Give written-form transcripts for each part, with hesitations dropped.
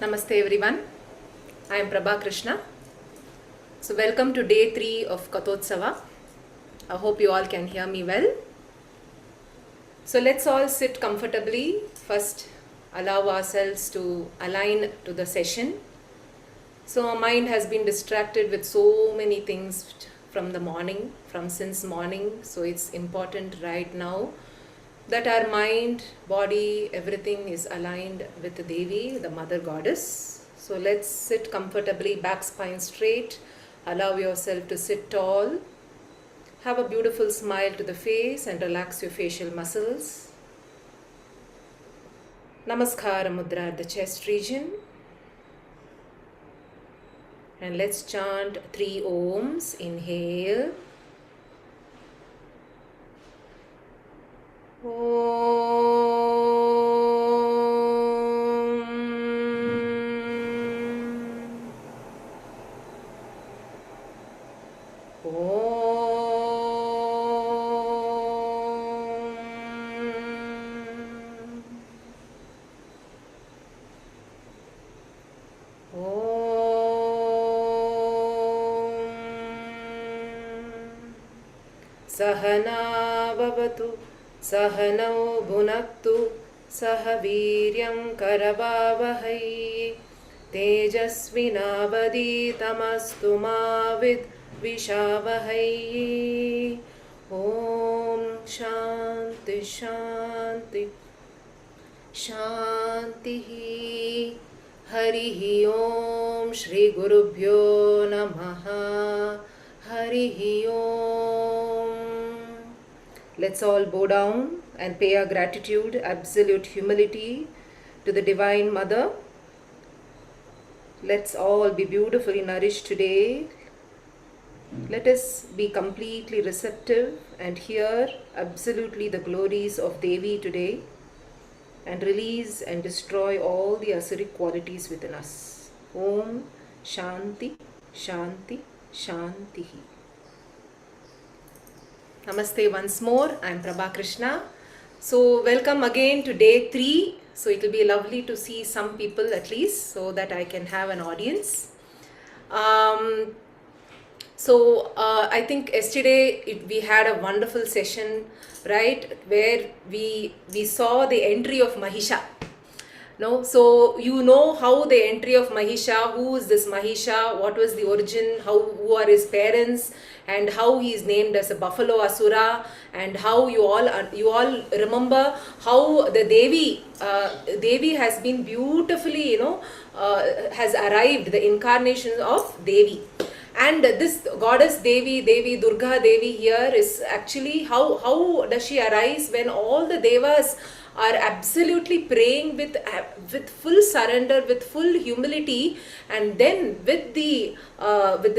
Namaste everyone. I am Prabha Krishna. So welcome to day 3 of Kathotsava. I hope you all can hear me well. So let's all sit comfortably. First, allow ourselves to align to the session. So our mind has been distracted with so many things from the morning, from since morning. So it's important right now that our mind, body, everything is aligned with Devi, the mother goddess. So let's sit comfortably, back spine straight. Allow yourself to sit tall. Have a beautiful smile to the face and relax your facial muscles. Namaskara Mudra at the chest region. And let's chant 3 Oms. Inhale. Sahana bhavatu, sahanau bhunaktu, sahaviryam karavavahai, tejasvinavaditamastu ma vidvishavahai. Om Shanti Shanti Shanti. Harihi Om Shri Gurubhyo Namaha. Harihi Om. Let's all bow down and pay our gratitude, absolute humility to the Divine Mother. Let's all be beautifully nourished today. Let us be completely receptive and hear absolutely the glories of Devi today and release and destroy all the asuric qualities within us. Om Shanti Shanti Shanti. Namaste once more. I am Prabha Krishna. So welcome again to day 3. So it will be lovely to see some people at least so that I can have an audience. I think yesterday we had a wonderful session, right, where we saw the entry of Mahisha. No, so you know how the entry of Mahisha, who is this Mahisha, what was the origin, who are his parents, and how he is named as a buffalo asura, and how you all remember how the Devi has been beautifully, has arrived, the incarnation of Devi. And this goddess Devi, Durga Devi here is actually how does she arise when all the devas are absolutely praying with full surrender, with full humility, and then with the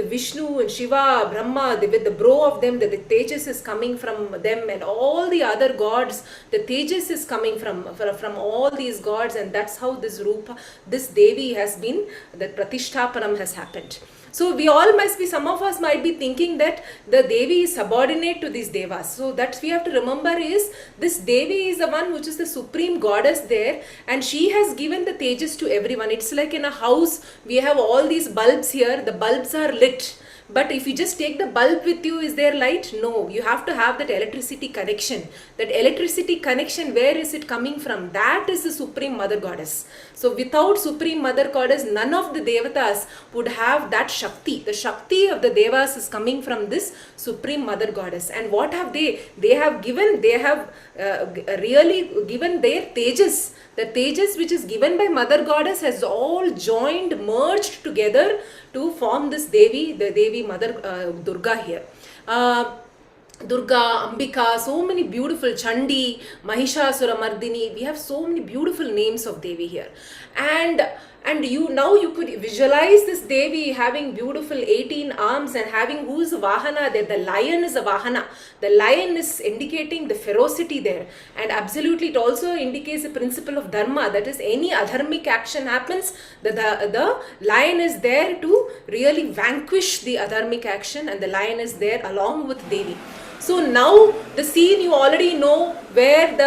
Vishnu and Shiva, Brahma, with the brow of them, the Tejas is coming from them, and all the other gods, the Tejas is coming from all these gods, and that's how this Rupa, this Devi has been, that Pratishtapanam has happened. So we all must be, some of us might be thinking that the Devi is subordinate to these devas. So that we have to remember is, this Devi is the one which is the supreme goddess there, and she has given the Tejas to everyone. It's like in a house, we have all these bulbs here, the bulbs are lit. But if you just take the bulb with you, is there light? No, you have to have that electricity connection. That electricity connection, where is it coming from? That is the Supreme Mother Goddess. So without Supreme Mother Goddess, none of the Devatas would have that Shakti. The Shakti of the Devas is coming from this Supreme Mother Goddess. And what have they? They have really given their Tejas. The Tejas which is given by Mother Goddess has all joined, merged together to form this Devi, the Devi Mother Durga here. Durga, Ambika, so many beautiful, Chandi, Mahishasura Mardini, we have so many beautiful names of Devi here. And you could visualize this Devi having beautiful 18 arms and having, who is Vahana there? The lion is a Vahana. The lion is indicating the ferocity there. And absolutely it also indicates the principle of Dharma. That is, any adharmic action happens, the lion is there to really vanquish the adharmic action, and the lion is there along with Devi. So now the scene you already know, where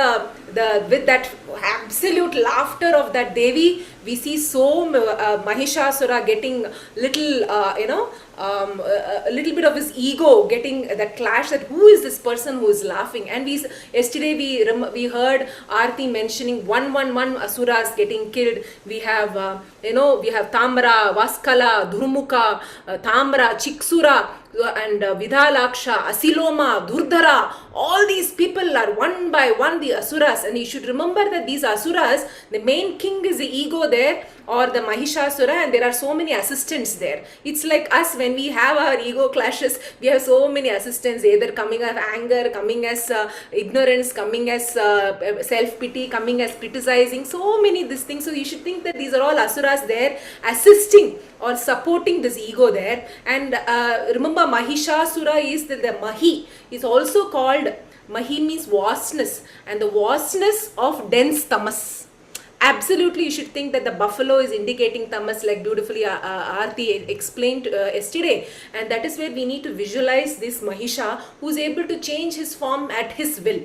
with that absolute laughter of that Devi. We see so Mahishasura getting little, a little bit of his ego getting that clash, that who is this person who is laughing. And yesterday we heard Aarti mentioning 111 asuras getting killed. We have we have Tamra, Vaskala, Dhurmukha, Tamra, Chiksura, and Vidhalaksha, Asiloma, Durdhara. All these people are one by one the asuras, and you should remember that these asuras, the main king is the ego there, or the Mahishasura, and there are so many assistants there. It's like us, when we have our ego clashes, we have so many assistants, either coming as anger, coming as ignorance, coming as self-pity, coming as criticizing, so many these things. So you should think that these are all asuras there assisting or supporting this ego there. And remember, Mahishasura is the Mahi is also called, Mahi means vastness, and the vastness of dense tamas. Absolutely, you should think that the buffalo is indicating tamas, like beautifully Aarti explained yesterday. And that is where we need to visualize this Mahisha, who is able to change his form at his will.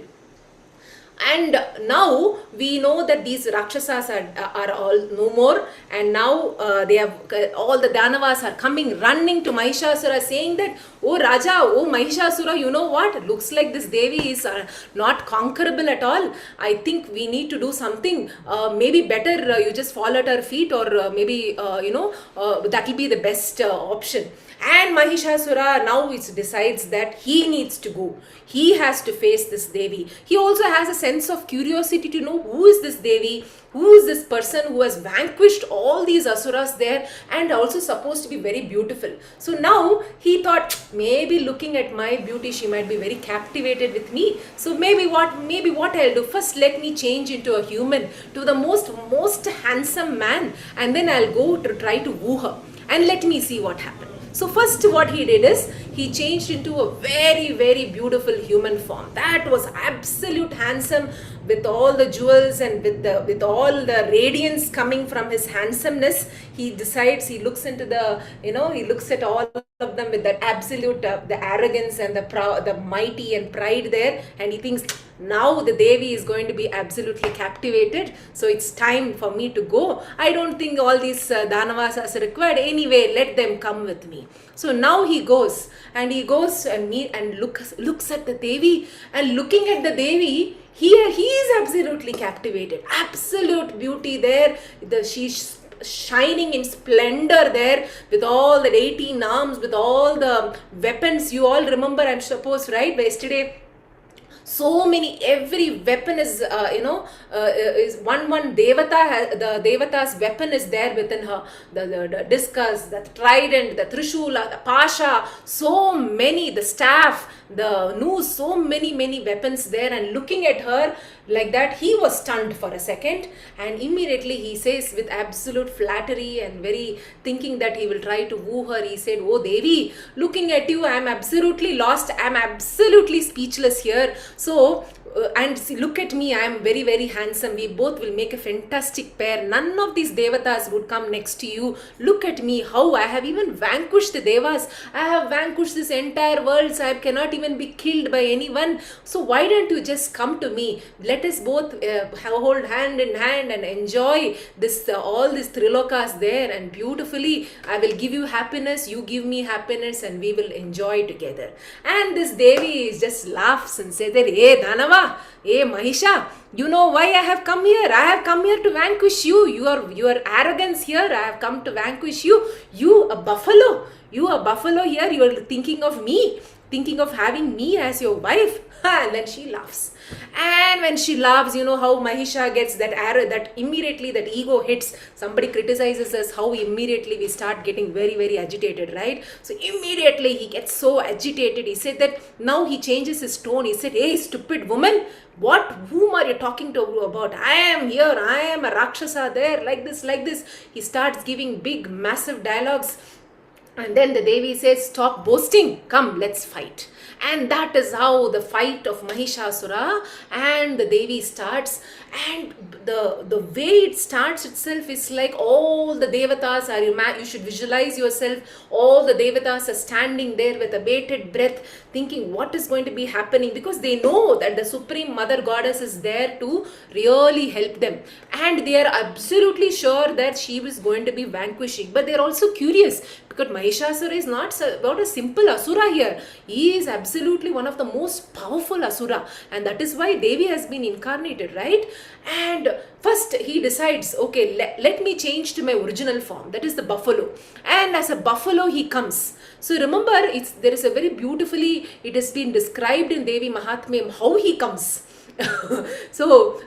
And now we know that these Rakshasas are all no more, and now they have all the Danavas are coming, running to Mahishasura, saying that, oh Raja, oh Mahishasura, you know what? Looks like this Devi is not conquerable at all. I think we need to do something. Maybe better you just fall at her feet, or maybe that will be the best option. And Mahishasura now decides that he needs to go. He has to face this Devi. He also has a sense of curiosity to know who is this Devi, who is this person who has vanquished all these asuras there and also supposed to be very beautiful. So now he thought, maybe looking at my beauty, she might be very captivated with me. So maybe what I'll do, first let me change into a human, to the most handsome man, and then I'll go to try to woo her, and let me see what happens. So first what he did is, he changed into a very, very beautiful human form. That was absolute handsome, with all the jewels and with all the radiance coming from his handsomeness. He decides, he looks into he looks at all of them with that absolute, the arrogance and the mighty and pride there, and he thinks, now the Devi is going to be absolutely captivated, so it's time for me to go. I don't think all these Danavas are required. Anyway, let them come with me. So now he goes and looks at the Devi, and looking at the Devi, here he is absolutely captivated. Absolute beauty there. She's shining in splendor there, with all the 18 arms, with all the weapons. You all remember, I'm supposed, right? Yesterday, so many, every weapon is is one devata. The devata's weapon is there within her, the discus, the trident, the trishula, the pasha, so many, the staff, the noose, so many weapons there. And looking at her like that, he was stunned for a second, and immediately he says, with absolute flattery and very thinking that he will try to woo her, he said, oh Devi, looking at you, I am absolutely lost, I am absolutely speechless here. So and see, look at me, I am very, very handsome. We both will make a fantastic pair. None of these devatas would come next to you. Look at me, how I have even vanquished the devas. I have vanquished this entire world, so I cannot even be killed by anyone. So why don't you just come to me? Let us both hold hand in hand and enjoy this all these trilokas there, and beautifully I will give you happiness, you give me happiness, and we will enjoy together. And this Devi just laughs and says that, hey Dhanava, hey Mahisha, you know why I have come here? I have come here to vanquish you. Your arrogance here, I have come to vanquish you. You a buffalo here, you are thinking of me, thinking of having me as your wife. And then she laughs. And when she laughs, you know how Mahisha gets that arrow, that immediately that ego hits. Somebody criticizes us, how immediately we start getting very, very agitated, right? So immediately he gets so agitated. He said that now he changes his tone. He said, hey, stupid woman, whom are you talking to about? I am here, I am a Rakshasa there, like this. He starts giving big, massive dialogues. And then the Devi says, stop boasting, come, let's fight. And that is how the fight of Mahishasura and the Devi starts. And the way it starts itself is like all the Devatas are, you should visualize yourself, all the Devatas are standing there with a bated breath, thinking what is going to be happening, because they know that the Supreme Mother Goddess is there to really help them. And they are absolutely sure that she was going to be vanquishing. But they are also curious, because Mahishasura is not about a simple Asura here. He is absolutely one of the most powerful Asura. And that is why Devi has been incarnated, right? And first he decides, okay, let me change to my original form. That is the buffalo. And as a buffalo he comes. So remember, there is a very beautifully, it has been described in Devi Mahatmyam how he comes. So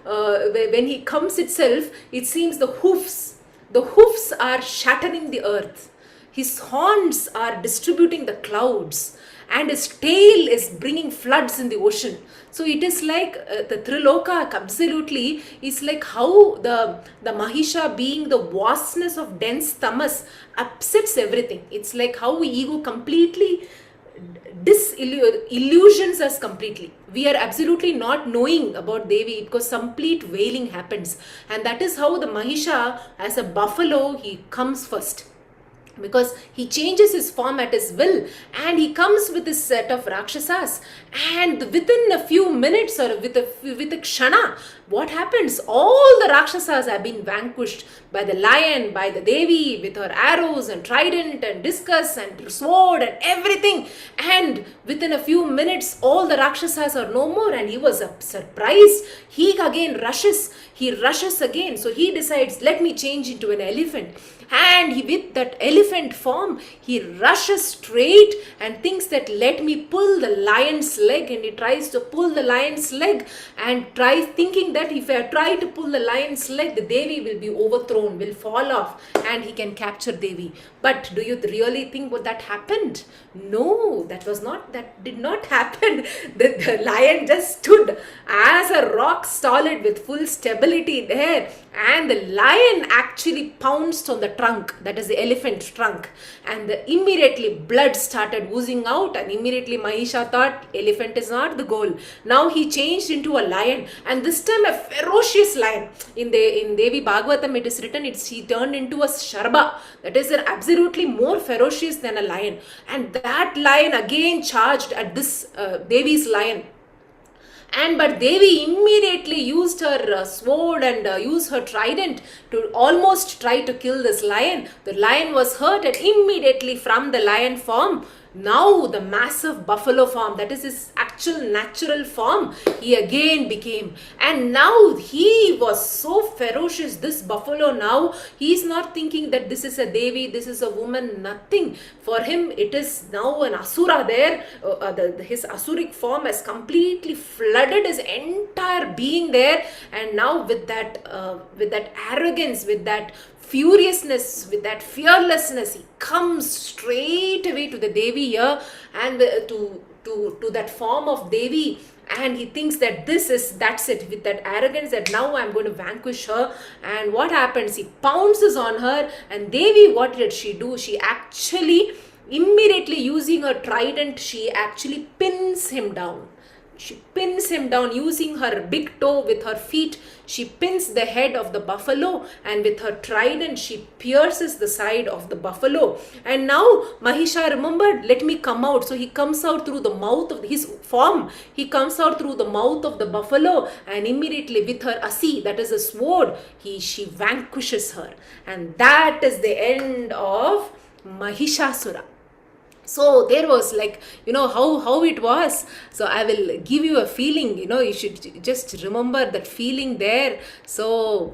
when he comes itself, it seems the hoofs are shattering the earth. His horns are distributing the clouds, and his tail is bringing floods in the ocean. So it is like the Triloka absolutely is like how the Mahisha, being the vastness of dense tamas, upsets everything. It's like how ego completely disillusions us completely. We are absolutely not knowing about Devi because complete wailing happens. And that is how the Mahisha, as a buffalo, he comes first, because he changes his form at his will, and he comes with this set of Rakshasas, and within a few minutes or with a kshana, what happens? All the Rakshasas have been vanquished by the lion, by the Devi, with her arrows and trident and discus and sword and everything. And within a few minutes, all the Rakshasas are no more, and he was surprised. He again rushes again. So he decides, let me change into an elephant. And with that elephant form, he rushes straight and thinks that let me pull the lion's leg, and he tries to pull the lion's leg and tries thinking that if I try to pull the lion's leg, the Devi will be overthrown, will fall off, and he can capture Devi. But do you really think what that happened? No, that did not happen. The lion just stood as a rock solid with full stability there, and the lion actually pounced on the trunk, that is the elephant trunk, and immediately blood started oozing out, and immediately Mahisha thought elephant is not the goal. Now he changed into a lion, and this time a ferocious lion. In Devi Bhagavatam it is written, he turned into a sharba, that is absolutely more ferocious than a lion. And that lion again charged at this Devi's lion. But Devi immediately used her sword and used her trident to almost try to kill this lion. The lion was hurt, and immediately from the lion form, now the massive buffalo form, that is his actual natural form, he again became. And now he was so ferocious, this buffalo. Now he is not thinking that this is a Devi, this is a woman, nothing. For him it is now an Asura there. His Asuric form has completely flooded his entire being there. And now with that arrogance, with that furiousness, with that fearlessness, he comes straight away to the Devi here, and to that form of Devi, and he thinks that that's it, with that arrogance that now I'm going to vanquish her. And what happens? He pounces on her, and Devi, what did she do? She actually, immediately using her trident, she actually pins him down. She pins him down using her big toe with her feet. She pins the head of the buffalo, and with her trident she pierces the side of the buffalo. And now Mahisha remembered, let me come out. So he comes out through the mouth of his form. He comes out through the mouth of the buffalo, and immediately with her asi, that is a sword, she vanquishes her. And that is the end of Mahishasura. So there was like, how it was. So I will give you a feeling, you should just remember that feeling there. So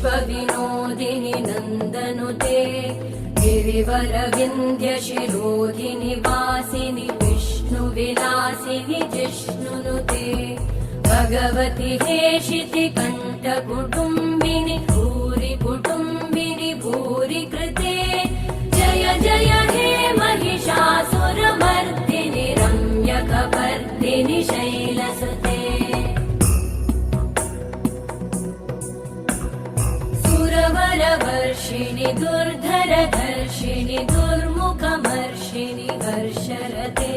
विश्वविनोदिनि नन्दनुते गिरिवरविन्ध्यशिरोधिनि वासिनि विष्णुविलासिनि जिष्णुनुते भगवति हेशिति कण्ठकुटुम्बिनि भूरि कुटुम्बिनि भूरि कृते जय जय हे महिषासुरमर्दिनि रम्यकपर्दिनि शैलसुते सुरवरवर्षिणि दुर्धरधर्षिणि दुर्मुखमर्षिणि हर्षरते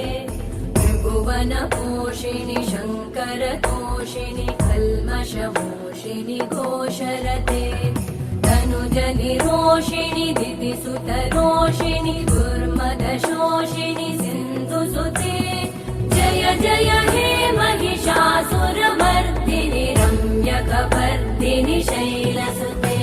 त्रिभुवनपोषिणि शङ्करतोषिणि कल्मषमोषिणि घोषरते तनुजनिरोषिणि दितिसुतरोषिणि दुर्मदशोषिणि सिन्धुसुते जय जय हे Mahishasuramardini रम्यकपर्दिनि शैलसुते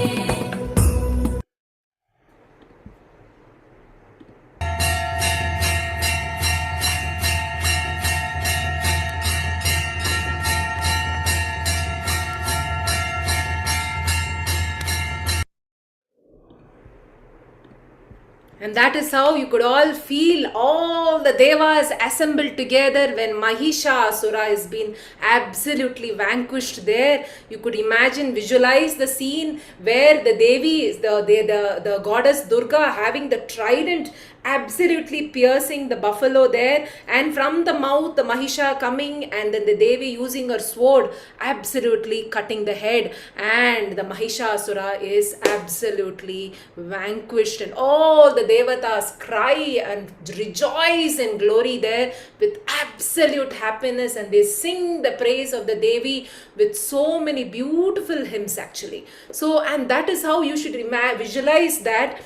And that is how you could all feel all the devas assembled together when Mahishasura has been absolutely vanquished there. You could imagine, visualize the scene where the Devi, the goddess Durga having the trident absolutely piercing the buffalo there, and from the mouth the Mahisha coming, and then the Devi using her sword absolutely cutting the head, and the Mahishasura is absolutely vanquished, and all the devatas cry and rejoice in glory there with absolute happiness, and they sing the praise of the Devi with so many beautiful hymns actually. So, and that is how you should visualize that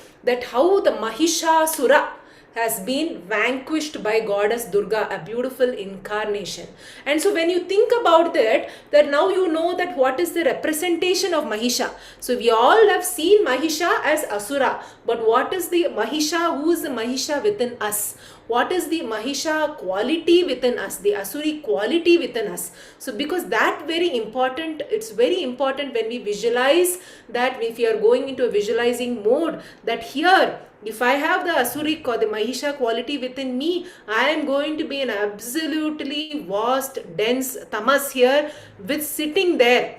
how the Mahishasura has been vanquished by goddess Durga, a beautiful incarnation. And so when you think about that now you know that what is the representation of Mahisha. So we all have seen Mahisha as Asura, but what is the Mahisha? Who is the Mahisha within us? What is the Mahisha quality within us, the Asuri quality within us? So because that very important, it's very important when we visualize that, if you are going into a visualizing mode, that here, if I have the Asuri, the Mahisha quality within me, I am going to be an absolutely vast, dense tamas here, with sitting there.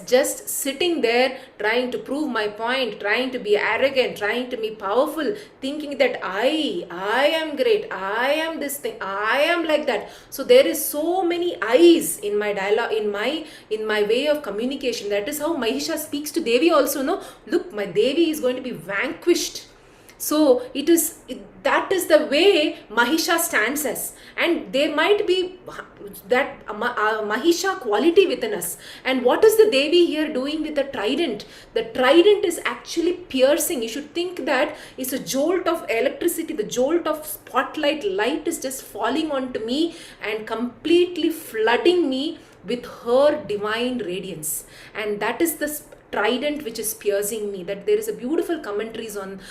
Just sitting there trying to prove my point, trying to be arrogant, trying to be powerful, thinking that I am great, I am this thing, I am like that. So there is so many I's in my dialogue, in my way of communication. That is how Mahisha speaks to Devi also. No, look, my Devi is going to be vanquished. So that is the way Mahisha stands as, and there might be that Mahisha quality within us. And what is the Devi here doing with the trident? The trident is actually piercing. You should think that it's a jolt of electricity, the jolt of spotlight light is just falling onto me and completely flooding me with her divine radiance. And that is the trident which is piercing me. That there is a beautiful commentaries on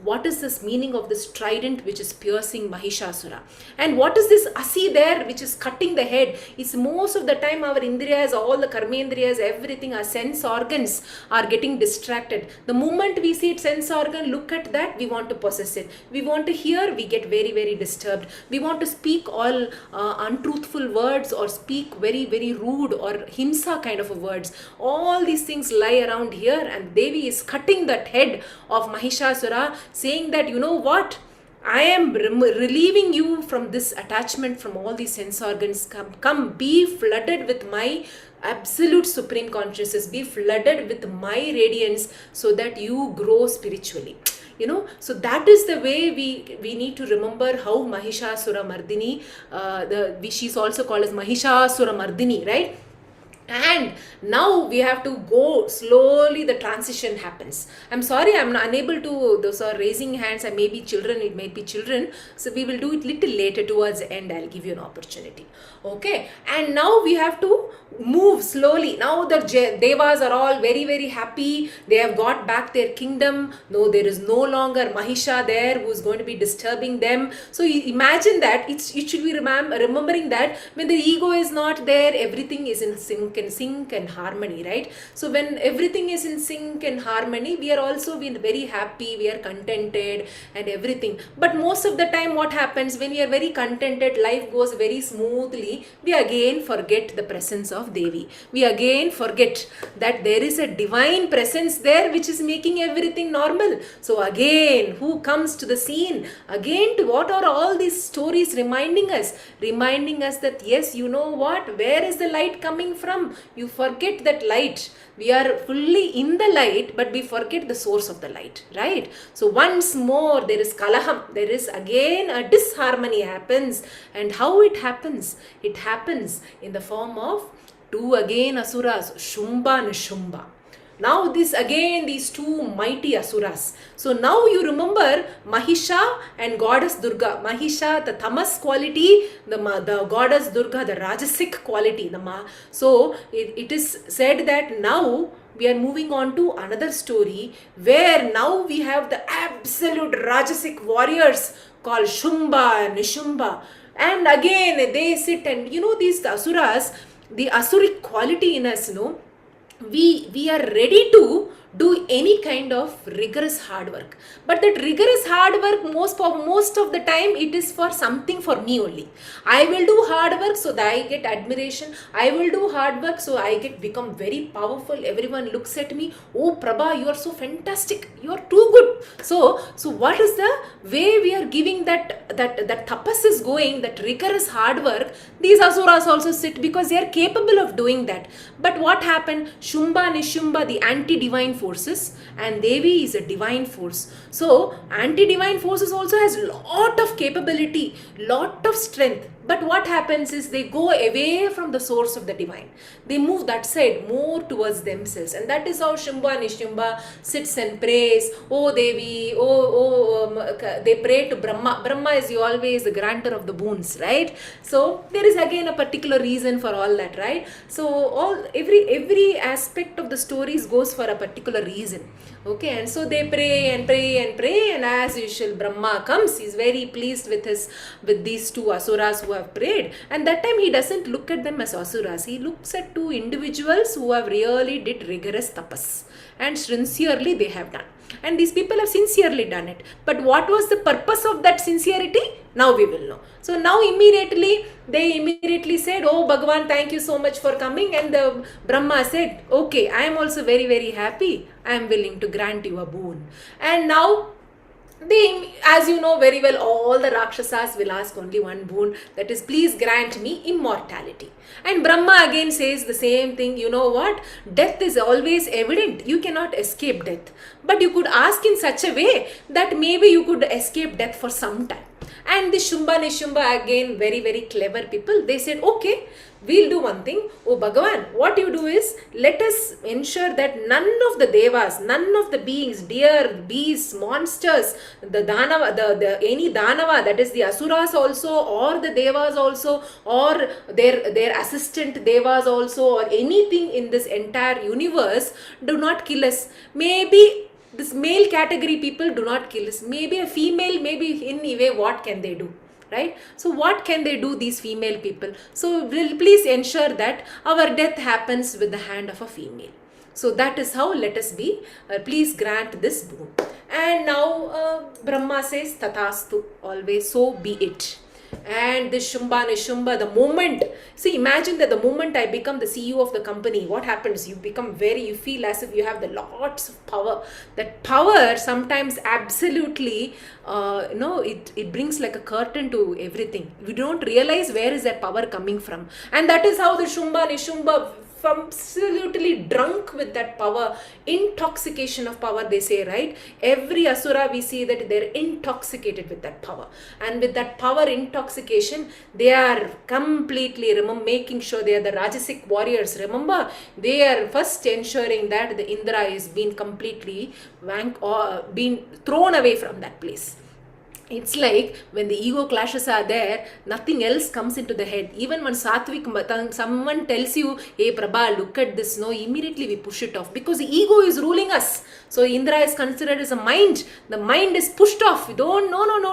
what is this meaning of this trident which is piercing Mahishasura, and what is this Asi there which is cutting the head. It's most of the time our Indriyas, all the Karmendriyas, everything, our sense organs are getting distracted. The moment we see it, sense organ, look at that, we want to possess it. We want to hear, we get very, very disturbed. We want to speak all untruthful words, or speak very, very rude or himsa kind of words. All these things lie around here, and Devi is cutting that head of Mahishasura, saying that, you know what, I am relieving you from this attachment, from all these sense organs. Come, be flooded with my absolute supreme consciousness, be flooded with my radiance, so that you grow spiritually. So that is the way we need to remember how Mahishasura Mardini, she's also called as Mahishasura Mardini, right? And now we have to go slowly, the transition happens. I'm sorry, I'm not unable to, those are raising hands, I may be children, it may be children, so we will do it little later towards the end. I'll give you an opportunity. Okay, and now we have to move slowly. Now the devas are all very, very happy. They have got back their kingdom. No, there is no longer Mahisha there who is going to be disturbing them. So you imagine that it should be remembering that when the ego is not there, everything is in sync, and sync and harmony, right? So when everything is in sync and harmony, we are also very happy, we are contented and everything. But most of the time what happens when we are very contented, life goes very smoothly, we again forget the presence of Devi. We again forget that there is a divine presence there which is making everything normal. So again, who comes to the scene? Again, to what are all these stories reminding us? Reminding us that yes, you know what? Where is the light coming from? You forget that light. We are fully in the light, but we forget the source of the light, right? So once more, there is kalaham. There is again a disharmony happens. And how it happens? It happens in the form of two again asuras, Shumba-Nishumba. Now these two mighty asuras. So now you remember Mahisha and goddess Durga. Mahisha, the tamas quality, the goddess Durga, the rajasic quality. So it is said that now we are moving on to another story where now we have the absolute rajasic warriors called Shumba-Nishumba. And again they sit and these asuras, the asuric quality in us, we are ready to do any kind of rigorous hard work, but that rigorous hard work most of the time it is for something for me only. I will do hard work so that I get admiration. I will do hard work so I become very powerful. Everyone looks at me, oh Prabha, you are so fantastic, you are too good. So what is the way we are giving that tapas is going, that rigorous hard work? These asuras also sit because they are capable of doing that. But what happened? Shumba-Nishumba, the anti-divine forces, and Devi is a divine force. So anti-divine forces also has lot of capability, lot of strength. But what happens is they go away from the source of the divine. They move that side more towards themselves. And that is how Shumba-Nishumba sits and prays. Oh Devi, they pray to Brahma. Brahma is always the grantor of the boons, right? So there is again a particular reason for all that, right? So every aspect of the stories goes for a particular reason. Okay, and so they pray and pray and pray, and as usual Brahma comes. He is very pleased with these two asuras who have prayed, and that time he doesn't look at them as asuras. He looks at two individuals who have really did rigorous tapas, and sincerely they have done, and these people have sincerely done it. But what was the purpose of that sincerity? Now we will know. So now they immediately said, oh Bhagavan, thank you so much for coming. And the Brahma said, okay, I am also very, very happy. I am willing to grant you a boon. And now they, as you know very well, all the Rakshasas will ask only one boon, that is, please grant me immortality. And Brahma again says the same thing. You know what? Death is always evident. You cannot escape death. But you could ask in such a way that maybe you could escape death for some time. And the Shumba-Nishumba, again, very, very clever people, they said, okay, we'll do one thing. Oh Bhagavan, what you do is, let us ensure that none of the devas, none of the beings, deer, beasts, monsters, the Danava, any Danava, that is the Asuras also, or the devas also, or their assistant devas also, or anything in this entire universe, do not kill us. Maybe this male category people do not kill us. Maybe a female, maybe in a way, what can they do? Right? So what can they do, these female people? So will please ensure that our death happens with the hand of a female. So that is how, let us be, please grant this boon. And now Brahma says, Tathastu, always so be it. And this Shumba-Nishumba, the moment, see, imagine that the moment I become the CEO of the company, what happens? You feel as if you have the lots of power. That power sometimes absolutely, it brings like a curtain to everything. We don't realize where is that power coming from. And that is how the Shumba-Nishumba, absolutely drunk with that power, intoxication of power, they say, right? Every asura we see that they're intoxicated with that power, and with that power intoxication they are completely making sure they are the rajasic warriors. Remember, they are first ensuring that the Indra is being completely been thrown away from that place. it's like when the ego clashes are there, nothing else comes into the head. Even when someone tells you, hey Prabha, look at this, no, immediately we push it off because the ego is ruling us. So Indra is considered as a mind. The mind is pushed off. No,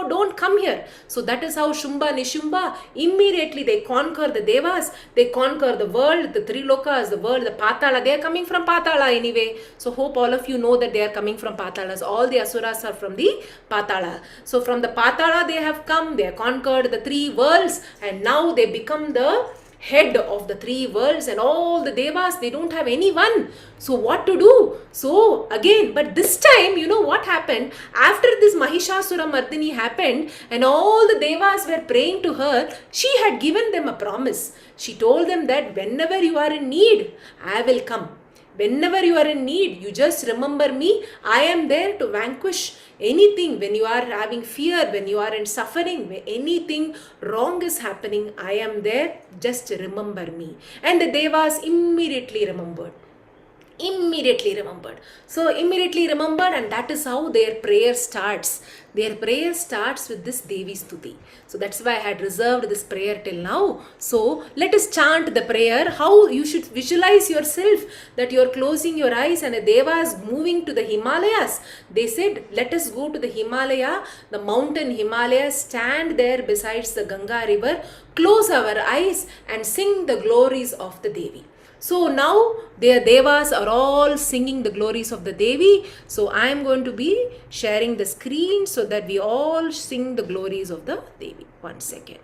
don't come here. So that is how Shumba-Nishumba, immediately they conquer the devas, they conquer the world, the three lokas, the world, the Patala. They are coming from Patala anyway. So hope all of you know that they are coming from Patalas. All the asuras are from the Patala. So from the Patala they have come, they have conquered the three worlds, and now they become the head of the three worlds, and all the devas, they don't have anyone. So what to do? So again, but this time, you know what happened? After this Mahishasura Mardini happened and all the devas were praying to her, she had given them a promise. She told them that whenever you are in need, I will come. Whenever you are in need, you just remember me. I am there to vanquish anything. When you are having fear, when you are in suffering, when anything wrong is happening, I am there. Just remember me. And the devas immediately remembered. So immediately remembered, and that is how their prayer starts. Their prayer starts with this Devi Stuti. So that's why I had reserved this prayer till now. So let us chant the prayer. How you should visualize yourself that you are closing your eyes and a Deva is moving to the Himalayas. They said, let us go to the Himalaya, the mountain Himalaya, stand there besides the Ganga river, close our eyes and sing the glories of the Devi. So now their devas are all singing the glories of the Devi. So I am going to be sharing the screen so that we all sing the glories of the Devi. 1 second.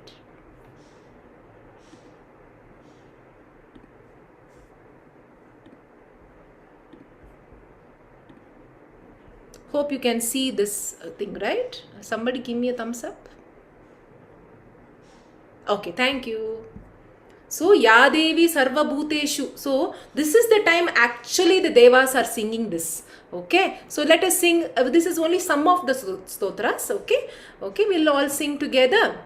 Hope you can see this thing, right? Somebody give me a thumbs up. Okay, thank you. So, Ya Devi Sarva Bhuteshu. So, this is the time actually the Devas are singing this. Okay. So, let us sing. This is only some of the stotras. Okay. Okay. We'll all sing together.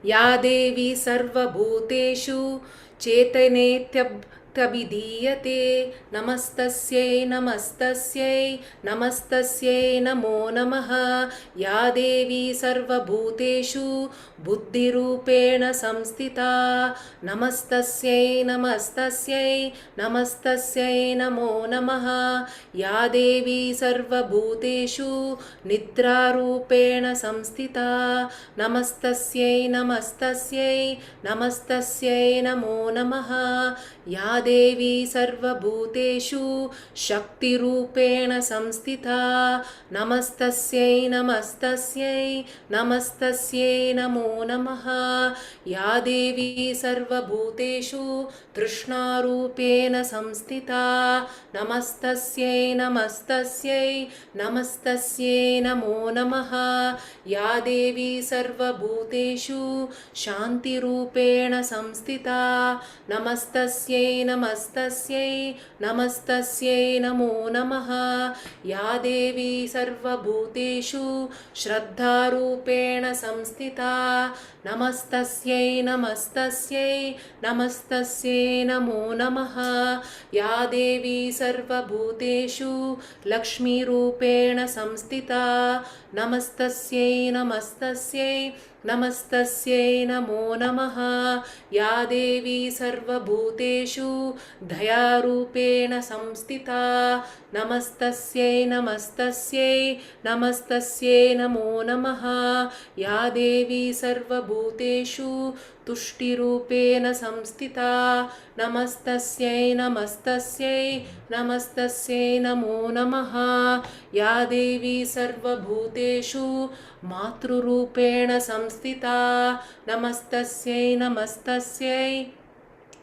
Ya Devi Sarva Bhuteshu Chetanetyab Tabidiyate Namastasyai Namastasyai Namastasyai Namo Namaha Ya Devi Sarva Bhuteshu Buddhi Rupena Samstita Namastasyai Namastasyai Namastasyai Namo Namaha Ya Devi Sarva Bhuteshu Nidra Rupena Samstita Namastasyai Namastasyai Namastasyai Namo Namaha Ya Devi Sarva Bhuteshu Shakti Rupena Samstita Namastasyai Namastasyai Namastasyai Namo Namaha Ya Devi Sarva Bhuteshu Trishna Rupena Samstita Namastasyai Namastasyai Namastasyai Namo Namaha Ya Devi Sarva Bhuteshu Shanti Rupena Samstita Namastasyai Namastasyai Namastasyai Namo Namaha Ya Devi Sarva Bhuteshu Shraddha Rupena Samstita Namastasyai Namastasyai Namastasyai Namo Namaha Ya Devi Sarva Bhuteshu Lakshmi Rupena Samstita Namastasyai Namastasyai Namastasyai Namo Namaha Ya Devi Sarva Bhuteshu Dhaya Rupena Samstita Namastasyai Namastasyai Namastasyai Namo Namaha Ya Devi Sarva Bhuteshu Tushti Rupena Samstita Namastasyai Namastasyai Namastasyai Namo Namaha Ya Devi Sarva Bhuteshu Matru Rupena Samstita Namastasyai Namastasyai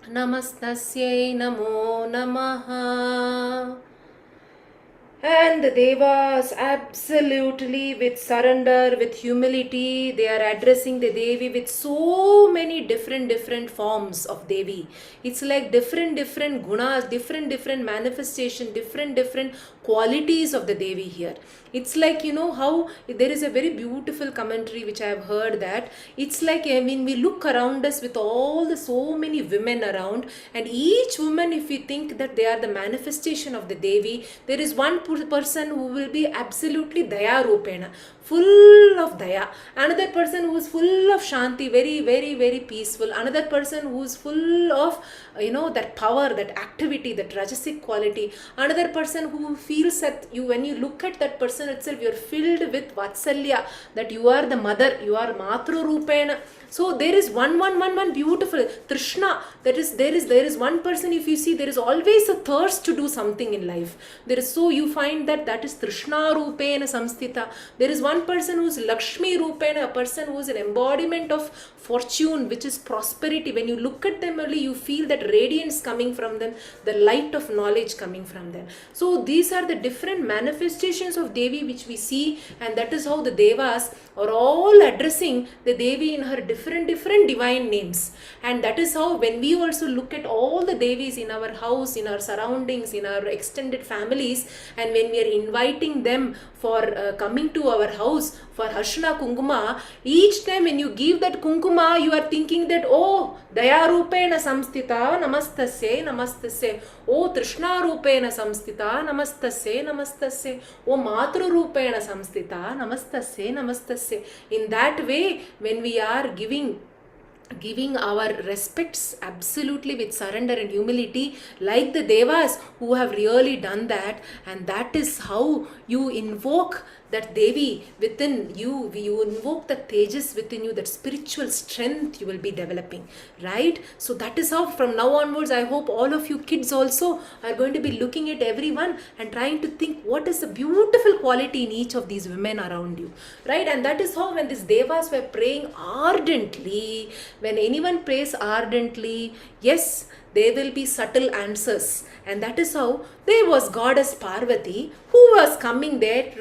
Namastasyai Namo Namaha. And the Devas, absolutely with surrender, with humility, they are addressing the Devi with so many different forms of Devi. It's like different gunas, different manifestation, different qualities of the Devi here. It's like, you know how there is a very beautiful commentary which I have heard that it's like, I mean, we look around us with all the so many women around, and each woman, if we think that they are the manifestation of the Devi, there is one person who will be absolutely Daya Rupena, full of Daya. Another person who is full of Shanti, very, very, very peaceful. Another person who is full of, that power, that activity, that Rajasic quality. Another person who feels that when you look at that person itself, you're filled with Vatsalya, that you are the mother, you are Matru Rupena. So there is one beautiful Trishna. There is one person, if you see, there is always a thirst to do something in life. You find that is Trishna Rupena Samstita. There is one person who is Lakshmi Rupena, a person who is an embodiment of fortune, which is prosperity. When you look at them only, you feel that radiance coming from them, the light of knowledge coming from them. So these are the different manifestations of Devi which we see, and that is how the Devas are all addressing the Devi in her different divine names. And that is how, when we also look at all the Devis in our house, in our surroundings, in our extended families, and when we are inviting them for coming to our house for Harshana Kunkuma, each time when you give that Kunkuma, you are thinking that, oh, Daya Rupena Samstita, Namastasya, Namastasya. Oh, Trishna Rupena Samstita, Namastasya, Namastasya. Oh, Matru Rupena Samstita, Namastasya, Namastasya. In that way, when we are giving our respects absolutely with surrender and humility, like the Devas who have really done that, and that is how you invoke that Devi within you. You invoke the Tejas within you, that spiritual strength you will be developing, right? So that is how from now onwards, I hope all of you kids also are going to be looking at everyone and trying to think what is the beautiful quality in each of these women around you, right? And that is how, when these Devas were praying ardently, when anyone prays ardently, yes, there will be subtle answers. And that is how there was goddess Parvati, who was coming there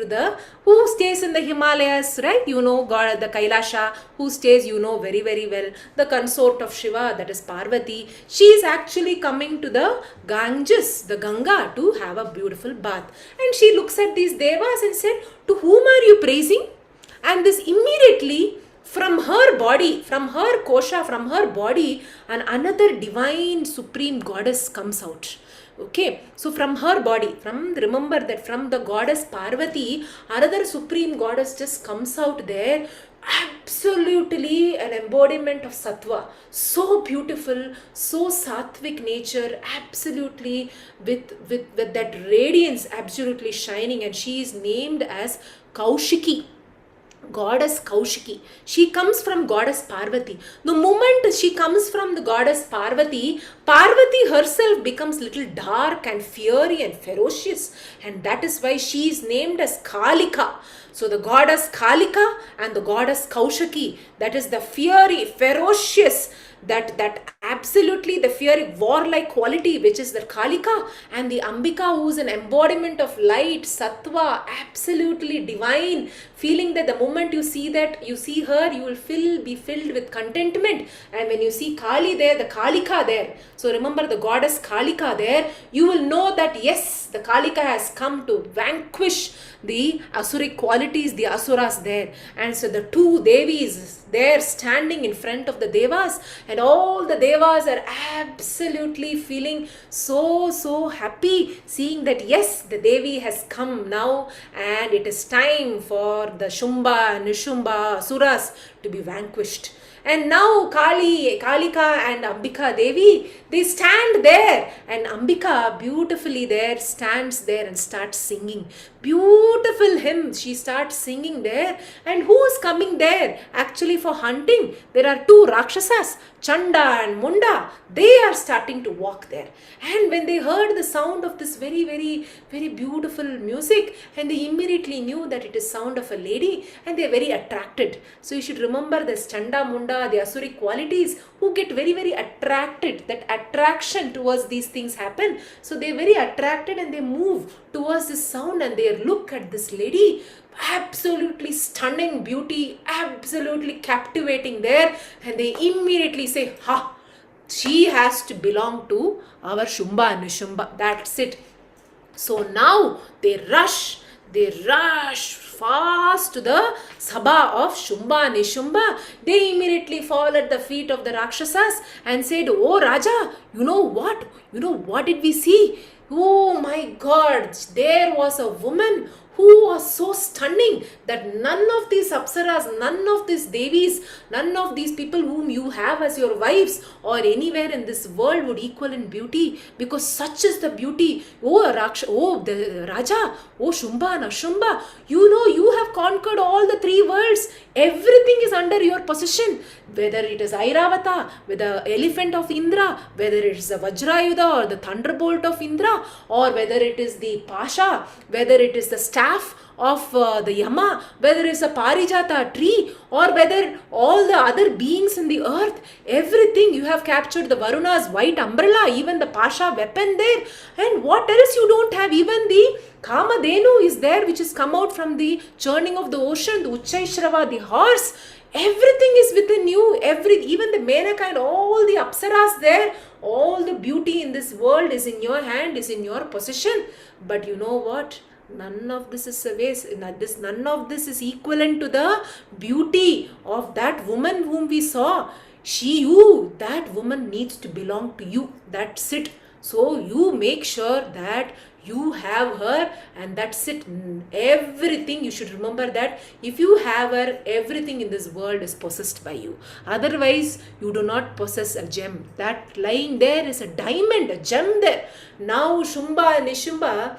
who stays in the Himalayas, right? God, the Kailasha, who stays, very, very well. The consort of Shiva, that is Parvati. She is actually coming to the Ganges, the Ganga, to have a beautiful bath. And she looks at these Devas and said, to whom are you praising? And this immediately, from her body, from her kosha, from her body, another divine supreme goddess comes out. Okay, so from her body, remember that from the goddess Parvati, another supreme goddess just comes out there, absolutely an embodiment of sattva, so beautiful, so sattvic nature, absolutely with that radiance absolutely shining, and she is named as Kaushiki. Goddess Kaushiki. She comes from goddess Parvati. The moment she comes from the goddess Parvati, Parvati herself becomes little dark and fiery and ferocious, and that is why she is named as Kalika. So the goddess Kalika and the goddess Kaushiki, that is the fiery, ferocious, that absolutely the fiery warlike quality, which is the Kalika, and the Ambika, who is an embodiment of light, sattva, absolutely divine, feeling that the moment you see her, you will be filled with contentment. And when you see Kali there, the Kalika there, so remember the goddess Kalika there, you will know that yes, the Kalika has come to vanquish the Asuric qualities, the Asuras there. And so the two Devis there standing in front of the Devas, and all the Devas are absolutely feeling so happy, seeing that yes, the Devi has come now, and it is time for the Shumba-Nishumba Asuras to be vanquished. And now Kalika and Ambika Devi, they stand there, and Ambika beautifully there stands there and starts singing. Beautiful hymn she starts singing there. And who is coming there actually for hunting? There are two Rakshasas, Chanda and Munda. They are starting to walk there. And when they heard the sound of this very, very, very beautiful music, and they immediately knew that it is sound of a lady, and they are very attracted. So you should remember this Chanda, Munda, the Asuric qualities, who get very, very attracted. That attraction towards these things happen. So they are very attracted, and they move towards this sound, and they look at this lady, absolutely stunning beauty, absolutely captivating there, and they immediately say, ha, she has to belong to our Shumba-Nishumba. That's it. So now they rush fast to the Sabha of Shumba-Nishumba. They immediately fall at the feet of the Rakshasas and said, oh Raja, you know what did we see? Oh my God, there was a woman who was so stunning that none of these apsaras, none of these devis, none of these people whom you have as your wives or anywhere in this world would equal in beauty, because such is the beauty. Oh the Raja, oh Shumba-Nishumba, you know you have conquered all the three worlds. Everything is under your possession, whether it is Airavata, whether the elephant of Indra, whether it is the Vajrayuda or the thunderbolt of Indra, or whether it is the Pasha, whether it is the staff of the Yama, whether it's a Parijata tree, or whether all the other beings in the earth, everything you have captured. The Varuna's white umbrella, even the Pasha weapon there, and what else you don't have? Even the Kamadhenu is there, which has come out from the churning of the ocean, the Uchaishrava, the horse. Everything is within you, even the Menaka and all the Apsaras there, all the beauty in this world is in your hand, is in your possession. But you know what? None of this is a waste. None of this is equivalent to the beauty of that woman whom we saw. That woman needs to belong to you. That's it. So you make sure that you have her, and that's it. Everything, you should remember that if you have her, everything in this world is possessed by you. Otherwise, you do not possess a gem. That lying there is a diamond, a gem there. Now Shumba-Nishumba,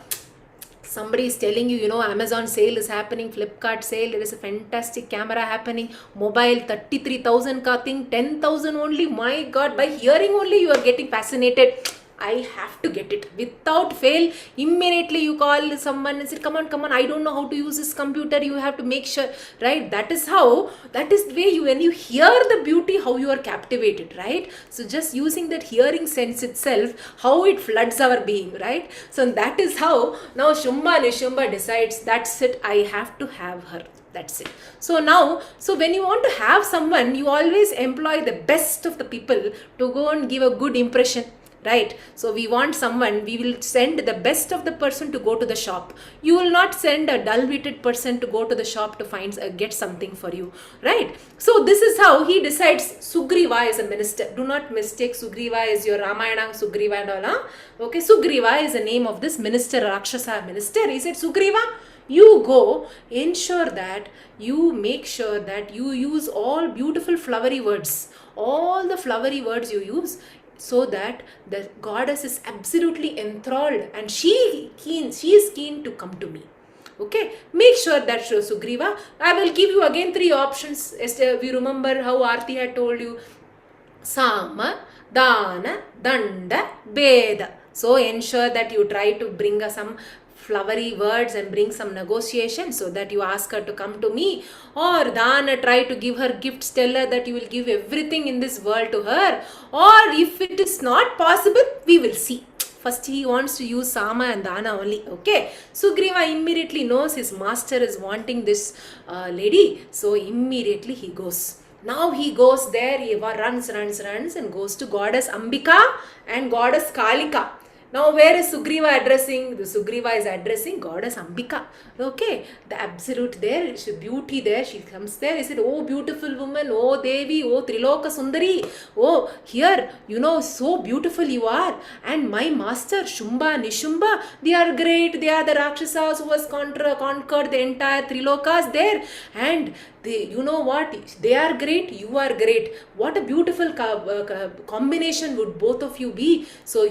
somebody is telling you, Amazon sale is happening, Flipkart sale, there is a fantastic camera happening, mobile 33,000 ka thing, 10,000 only. My God, by hearing only you are getting fascinated. I have to get it. Without fail, immediately you call someone and say, come on, I don't know how to use this computer. You have to make sure, right? That is the way when you hear the beauty, how you are captivated, right? So just using that hearing sense itself, how it floods our being, right? So that is how now Shumba-Nishumba decides, that's it, I have to have her. That's it. So when you want to have someone, you always employ the best of the people to go and give a good impression. Right? So we want someone, we will send the best of the person to go to the shop. You will not send a dull-witted person to go to the shop to get something for you. Right? So this is how he decides. Sugriva is a minister. Do not mistake Sugriva as your Ramayana, Sugriva and all. Okay, Sugriva is the name of this minister, Rakshasa minister. He said, Sugriva, you go, ensure that you make sure that you use all beautiful flowery words. All the flowery words you use, so that the goddess is absolutely enthralled and she is keen to come to me. Okay, make sure that Sugriva, I will give you again 3 options. We remember how Aarti had told you, Sama, Dana, Danda, Beda. So ensure that you try to bring some flowery words and bring some negotiation, so that you ask her to come to me, or Dana, try to give her gifts, tell her that you will give everything in this world to her, or if it is not possible, we will see. First he wants to use Sama and Dana only. Okay, Sugriva immediately knows his master is wanting this lady, so immediately he goes. Now he goes there, he runs and goes to goddess Ambika and goddess Kalika. Now where is Sugriva addressing? The Sugriva is addressing goddess Ambika. Okay, the absolute there, beauty there, she comes there. He said, oh beautiful woman, oh Devi, oh Triloka Sundari, oh here, so beautiful you are. And my master Shumba-Nishumba, they are great, they are the Rakshasas who has conquered the entire Trilokas there. And you know what, they are great, you are great. What a beautiful combination would both of you be. So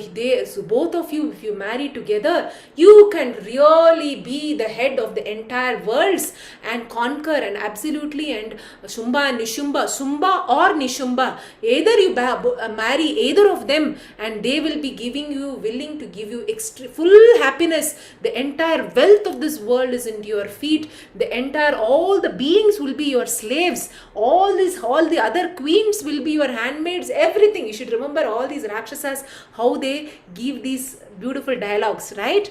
both of you, if you marry together, you can really be the head of the entire worlds and conquer and absolutely. And Shumba-Nishumba, Shumba or Nishumba, either you marry either of them, and they will be willing to give you full happiness. The entire wealth of this world is into your feet. All the beings will be your slaves. All the other queens will be your handmaids. Everything. You should remember all these Rakshasas, how they give these beautiful dialogues, right?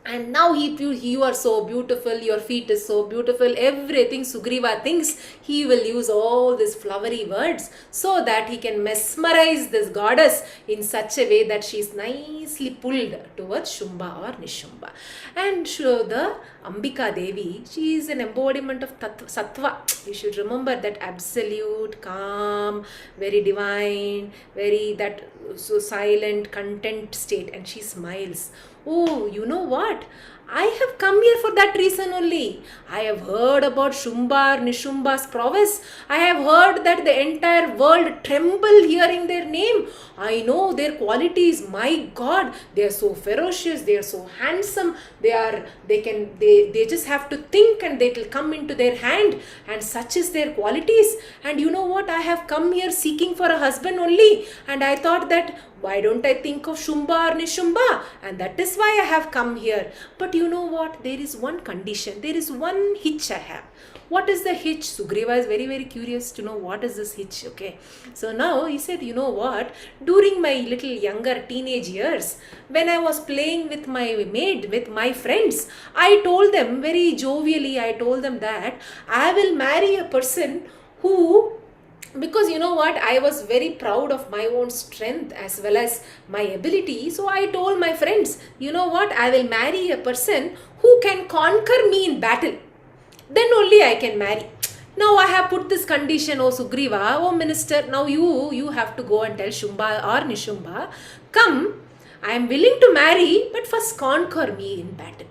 And now you are so beautiful, your feet is so beautiful, everything. Sugriva thinks he will use all these flowery words so that he can mesmerize this goddess in such a way that she is nicely pulled towards Shumba or Nishumba. And the Ambika Devi, she is an embodiment of sattva. You should remember that absolute, calm, very divine, very that so silent, content state, and she smiles. Oh, you know what? I have come here for that reason only. I have heard about Shumba-Nishumba's prowess. I have heard that the entire world tremble hearing their name. I know their qualities. My God, they are so ferocious. They are so handsome. They just have to think and they will come into their hand. And such is their qualities. And you know what? I have come here seeking for a husband only. And I thought that why don't I think of Shumba or Nishumba? And that is why I have come here. But you know what? There is one condition. There is one hitch I have. What is the hitch? Sugriva is very, very curious to know what is this hitch. Okay. So now he said, you know what? During my little younger teenage years, when I was playing with my maid, with my friends, I told them very jovially, I told them that I will marry a person who, because you know what, I was very proud of my own strength as well as my ability. So I told my friends, you know what, I will marry a person who can conquer me in battle. Then only I can marry. Now I have put this condition, oh Sugriva, oh minister, now you have to go and tell Shumba or Nishumba, come, I am willing to marry, but first conquer me in battle.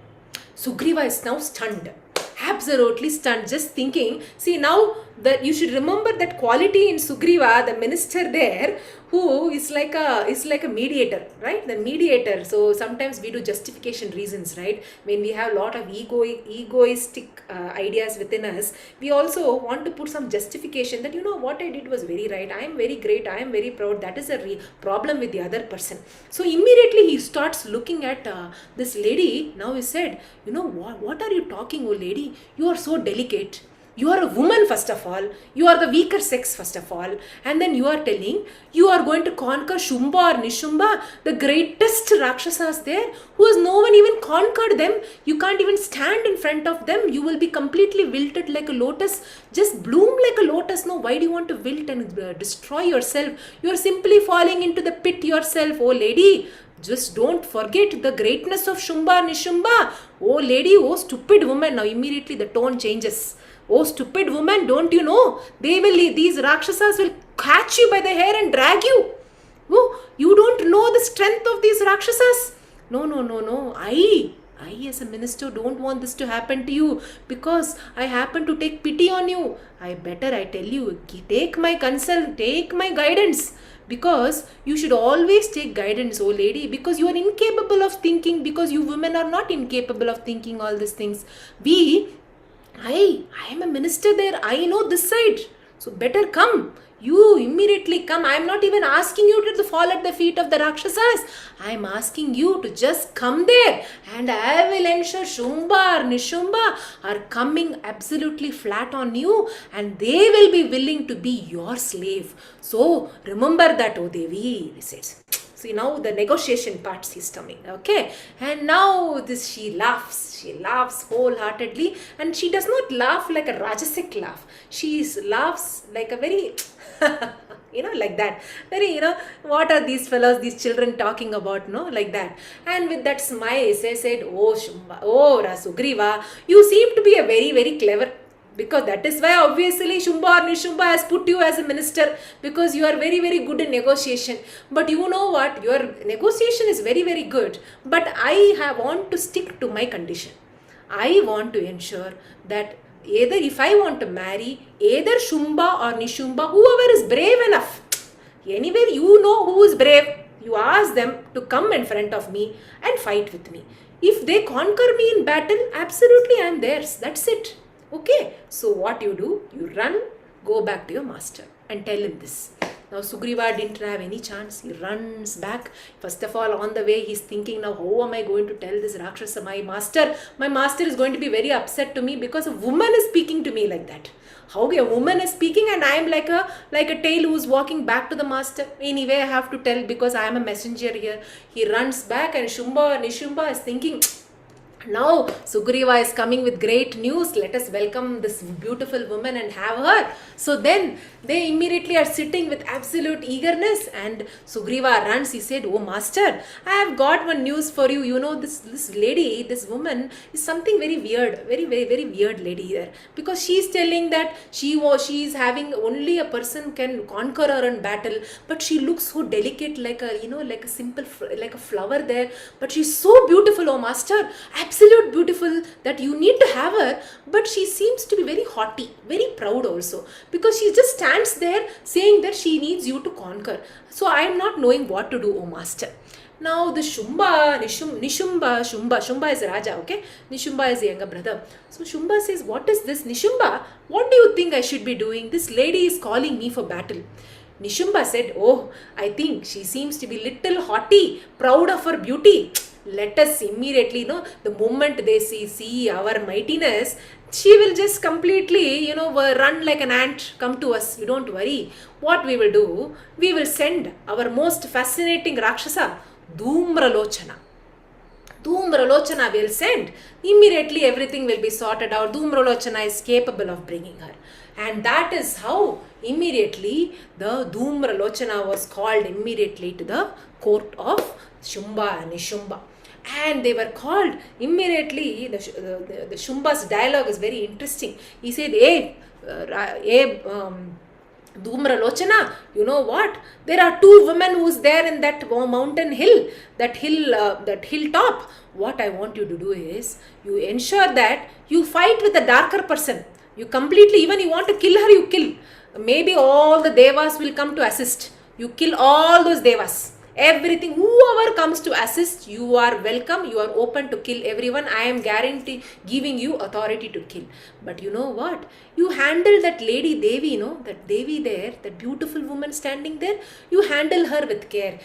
Sugriva is now stunned. Absolutely stunned, just thinking. See, now that you should remember that quality in Sugriva, the minister there, who is like a mediator, right? The mediator. So sometimes we do justification reasons, right? When we have a lot of egoistic ideas within us, we also want to put some justification that, you know, what I did was very right. I am very great. I am very proud. That is a problem with the other person. So immediately he starts looking at this lady. Now he said, you know, what are you talking, oh lady? You are so delicate. You are a woman, first of all. You are the weaker sex, first of all. And then you are telling you are going to conquer Shumba or Nishumba, the greatest Rakshasas there, who has no one even conquered them. You can't even stand in front of them. You will be completely wilted like a lotus. Just bloom like a lotus. No, why do you want to wilt and destroy yourself? You are simply falling into the pit yourself, oh lady. Just don't forget the greatness of Shumba-Nishumba. Oh lady, oh stupid woman. Now immediately the tone changes. Oh stupid woman, don't you know? These Rakshasas will catch you by the hair and drag you. Oh, you don't know the strength of these Rakshasas. No. I as a minister don't want this to happen to you, because I happen to take pity on you. I tell you, take my counsel, take my guidance. Because you should always take guidance, oh lady, because you are incapable of thinking, because you women are not incapable of thinking all these things. I am a minister there. I know this side. So better come. You immediately come. I am not even asking you to fall at the feet of the Rakshasas. I am asking you to just come there. And I will ensure Shumba or Nishumba are coming absolutely flat on you. And they will be willing to be your slave. So remember that, oh Devi, he says. See, now the negotiation parts is coming, okay? And now she laughs wholeheartedly, and she does not laugh like a Rajasic laugh. She laughs like a very, like that. Very, what are these fellows, these children talking about, like that. And with that smile, she said, oh Shumba, oh Sugriva, you seem to be a very, very clever. Because that is why obviously Shumba or Nishumba has put you as a minister, because you are very, very good in negotiation. But you know what? Your negotiation is very, very good. But I want to stick to my condition. I want to ensure that either if I want to marry, either Shumba or Nishumba, whoever is brave enough. Anywhere you know who is brave, you ask them to come in front of me and fight with me. If they conquer me in battle, absolutely I am theirs. That's it. Okay, so what you do, you run, go back to your master and tell him this. Now Sugriva didn't have any chance. He runs back. First of all, on the way, he's thinking, now how am I going to tell this Rakshasa, my master? My master is going to be very upset to me because a woman is speaking to me like that. How a woman is speaking and I am like a tail who's walking back to the master. Anyway, I have to tell because I am a messenger here. He runs back and Shumba Nishumba is thinking, Now Sugriva is coming with great news. Let us welcome this beautiful woman and have her. So then they immediately are sitting with absolute eagerness, and Sugriva runs. He said, "Oh master, I have got one news for you. You know, this lady, this woman is something very weird, very weird lady here, because she is telling that she is having only a person can conquer her in battle, but she looks so delicate, like a like a simple like a flower there, but she's so beautiful, oh master, absolute beautiful, that you need to have her. But she seems to be very haughty, very proud also, because she just stands there saying that she needs you to conquer. So I am not knowing what to do, oh master." Now the Shumba is Raja, okay? Nishumba is the younger brother. So Shumba says, "What is this, Nishumba? What do you think I should be doing? This lady is calling me for battle." Nishumba said, "Oh, I think she seems to be little haughty, proud of her beauty. Let us immediately, the moment they see our mightiness, she will just completely, run like an ant, come to us. You don't worry. What we will do, we will send our most fascinating Rakshasa, Dhumralochana. Dhumralochana will send. Immediately everything will be sorted out. Dhumralochana is capable of bringing her." And that is how immediately the Dhumralochana was called immediately to the court of Shumba-Nishumba. And they were called immediately. The Shumba's dialogue is very interesting. He said, "Hey, Dhumralochana, you know what? There are two women who's there in that mountain hill, that hilltop. What I want you to do is, you ensure that you fight with the darker person. You completely, even you want to kill her, you kill. Maybe all the devas will come to assist. You kill all those devas. Everything, whoever comes to assist, you are welcome. You are open to kill everyone. I am giving you authority to kill. But you know what? You handle that lady Devi, that Devi there, that beautiful woman standing there. You handle her with care.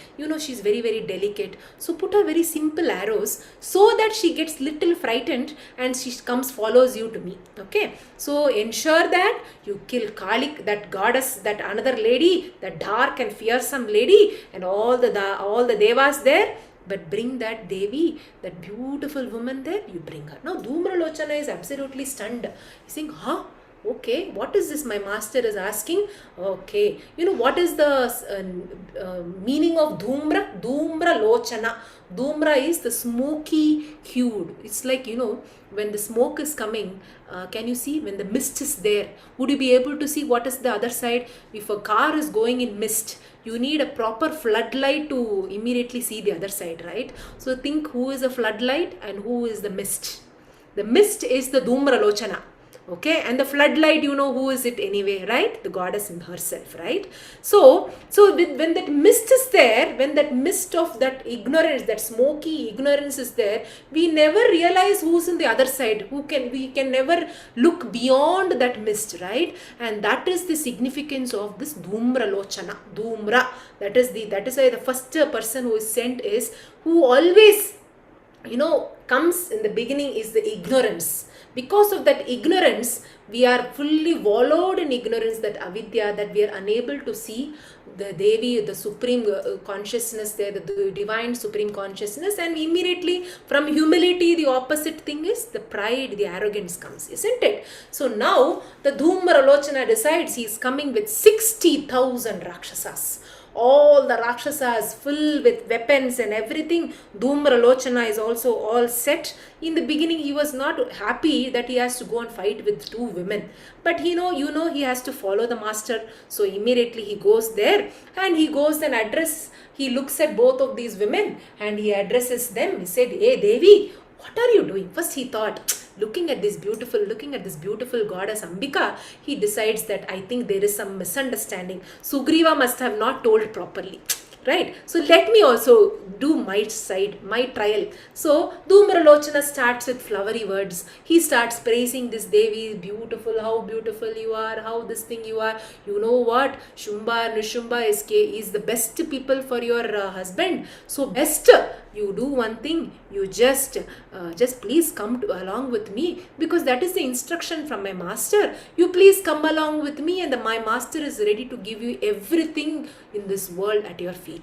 She's very, very delicate. So put her very simple arrows so that she gets little frightened and she follows you to me. Okay. So ensure that you kill Kali, that goddess, that another lady, that dark and fearsome lady, and all the devas there. But bring that Devi, that beautiful woman there, you bring her." Now Dhumralochana is absolutely stunned. He's saying, "Huh? Okay, what is this my master is asking? Okay, what is the meaning of Dhumra? Dhumralochana. Dhumra is the smoky hued. It's like, when the smoke is coming, can you see when the mist is there? Would you be able to see what is the other side? If a car is going in mist, you need a proper floodlight to immediately see the other side, right? So think who is a floodlight and who is the mist. The mist is the Dhumralochana. Okay, and the floodlight, who is it anyway, right? The goddess in herself, right? So when that mist is there, when that mist of that ignorance, that smoky ignorance is there, we never realize who's in the other side. We can never look beyond that mist, right? And that is the significance of this Dhumralochana. Dhumra. That is why the first person who is sent is, who always, comes in the beginning, is the ignorance. Because of that ignorance, we are fully wallowed in ignorance, that avidya, that we are unable to see the Devi, the supreme consciousness there, the divine supreme consciousness. And immediately from humility, the opposite thing is the pride, the arrogance comes, isn't it? So now the Dhumralochana decides he is coming with 60,000 Rakshasas. All the Rakshasas full with weapons and everything. Dhumralochana is also all set. In the beginning, he was not happy that he has to go and fight with two women. But he has to follow the master. So immediately he goes there and he goes and he looks at both of these women and he addresses them. He said, "Hey Devi, what are you doing?" First he thought, looking at this beautiful goddess Ambika, he decides that I think there is some misunderstanding. Sugriva must have not told properly. Right? So let me also do my side, my trial. So Dhumralochana starts with flowery words. He starts praising this Devi, beautiful, how beautiful you are, how this thing you are. You know what? Shumba-Nishumba is the best people for your husband. So best, you do one thing, you just please come along with me, because that is the instruction from my master. You please come along with me, and my master is ready to give you everything in this world at your feet.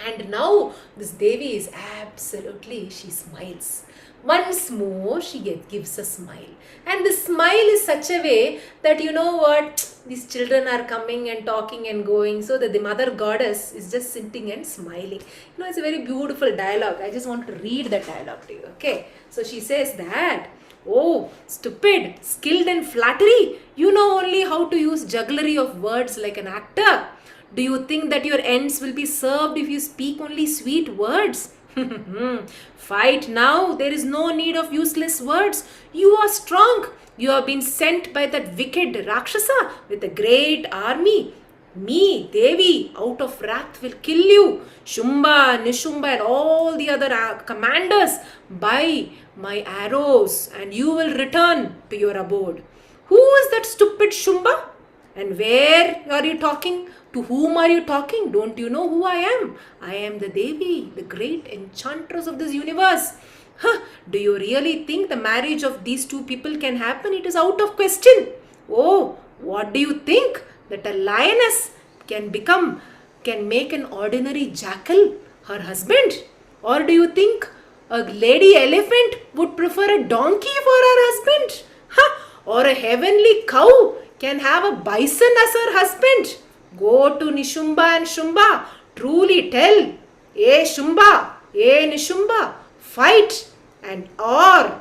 And now this Devi is absolutely, she smiles. Once more, she gives a smile. And the smile is such a way that, you know what, these children are coming and talking and going, so that the mother goddess is just sitting and smiling. You know, it's a very beautiful dialogue. I just want to read the dialogue to you, okay? So she says that, oh, stupid, skilled in flattery, you know only how to use jugglery of words like an actor. Do you think that your ends will be served if you speak only sweet words? Fight now, there is no need of useless words. You are strong. You have been sent by that wicked Rakshasa with a great army. Me, Devi, out of wrath will kill you. Shumba, Nishumba and all the other commanders by my arrows, and you will return to your abode. Who is that stupid Shumba? And where are you talking? To whom are you talking? Don't you know who I am? I am the Devi, the great enchantress of this universe. Do you really think the marriage of these two people can happen? It is out of question. Oh, what do you think? That a lioness can make an ordinary jackal her husband? Or do you think a lady elephant would prefer a donkey for her husband? Or a heavenly cow can have a bison as her husband? Go to Nishumba and Shumba. Truly tell, Shumba, Nishumba, fight, and or